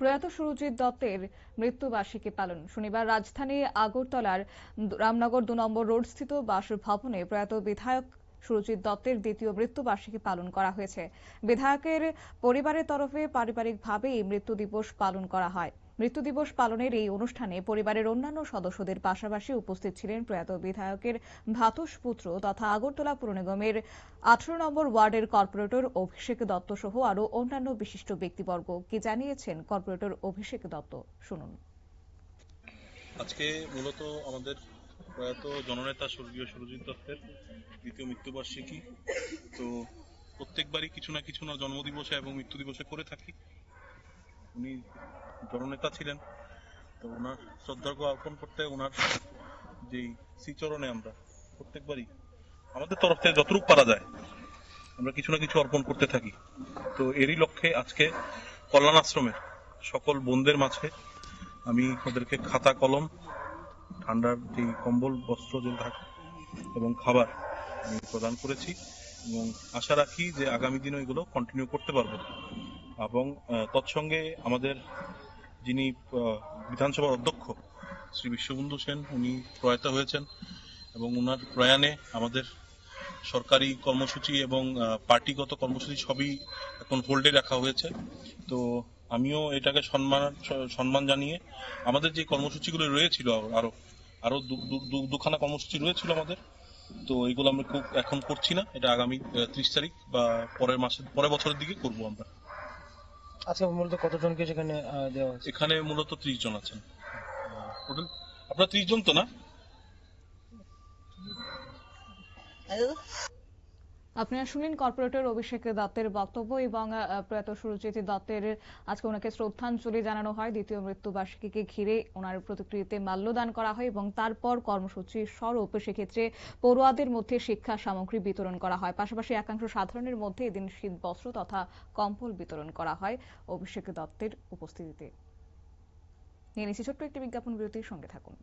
প্রয়াত সুরজিৎ দত্তের মৃত্যুবার্ষিকী পালন শনিবার রাজধানী আগরতলার রামনগর ২ নম্বর রোডস্থিত বাসভবনে প্রয়াত বিধায়ক সুরজিৎ দত্তের দ্বিতীয় মৃত্যুবার্ষিকী পালন করা হয়েছে। বিধায়কের পরিবারের তরফে পারিবারিকভাবে এই মৃত্যু দিবস পালন করা হয়। মৃত্যু দিবস পালনের এই অনুষ্ঠানে পরিবারের অন্যান্য সদস্যদের পাশাপাশি উপস্থিত ছিলেন প্রয়াত বিধায়কের ভ্রাতুষ্পুত্র তথা আগরতলা পুর নিগমের ১৮ নম্বর ওয়ার্ডের কর্পোরেটর অভিষেক দত্ত সহ আরও অন্যান্য বিশিষ্ট ব্যক্তিবর্গ। কি জানিয়েছেন কর্পোরেটর অভিষেক দত্ত, শুনুন। আজকে মূলত আমাদের প্রয়াত জননেতা স্বর্গীয় সুরজিৎ দত্তের দ্বিতীয় মৃত্যুবার্ষিকী। তো প্রত্যেকবারই কিছু না জন্মদিবসে এবং মৃত্যু দিবসে করে থাকি। উনি জননেতা ছিলেন, তো ওনার শ্রদ্ধার্ঘ্য অর্পণ করতে ওনার যেই শ্রীচরণে আমরা প্রত্যেকবারই আমাদের তরফ থেকে যতটুকু পারা যায় আমরা কিছু না কিছু অর্পণ করতে থাকি। তো এরই লক্ষ্যে আজকে কল্যাণ আশ্রমের সকল বোনদের মাঝে আমি ওদেরকে খাতা কলম, ঠান্ডার যে কম্বল, বস্ত্র যে থাকে এবং খাবার আমি প্রদান করেছি এবং আশা রাখি যে আগামী দিনও এগুলো কন্টিনিউ করতে পারবো। এবং তৎসঙ্গে আমাদের যিনি বিধানসভার অধ্যক্ষ শ্রী বিশ্ববন্ধু সেন, উনি প্রয়াত হয়েছেন এবং ওনার প্রয়াণে আমাদের সরকারি কর্মসূচি এবং পার্টিগত কর্মসূচি সবই এখন হোল্ডে রাখা হয়েছে। তো আমিও এটাকে সম্মান জানিয়ে আমাদের যে কর্মসূচিগুলো রয়েছিল আরো দুখানা কর্মসূচি রয়েছিল আমাদের, তো এগুলো আমরা খুব এখন করছি না, এটা আগামী ৩০ তারিখ বা পরের বছরের দিকে করবো আমরা। আচ্ছা, মূলত কতজনকে সেখানে দেওয়া হয়েছে? এখানে মূলত ৩০ জন আছেন। আপনারা ৩০ জন তো না? আপনারা শুনলেন কর্পোরেটর অভিষেক দত্তের বক্তব্য এবং প্রয়াত সুরজিৎ দত্তের আজকে ওনাকে শ্রদ্ধাঞ্জলি জানানো হয়। দ্বিতীয় মৃত্যুবার্ষিকীকে ঘিরে ওনার প্রতিকৃতিতে মাল্যদান করা হয় এবং তারপর কর্মসূচি স্বরূপ সেক্ষেত্রে পড়ুয়াদের মধ্যে শিক্ষা সামগ্রী বিতরণ করা হয়। পাশাপাশি একাংশ সাধারণের মধ্যে এদিন শীত বস্ত্র তথা কম্বল বিতরণ করা হয় অভিষেক দত্তের উপস্থিতিতে। নিয়ে নিচ্ছি ছোট্ট একটি বিজ্ঞাপন বিরতির সঙ্গে থাকুন।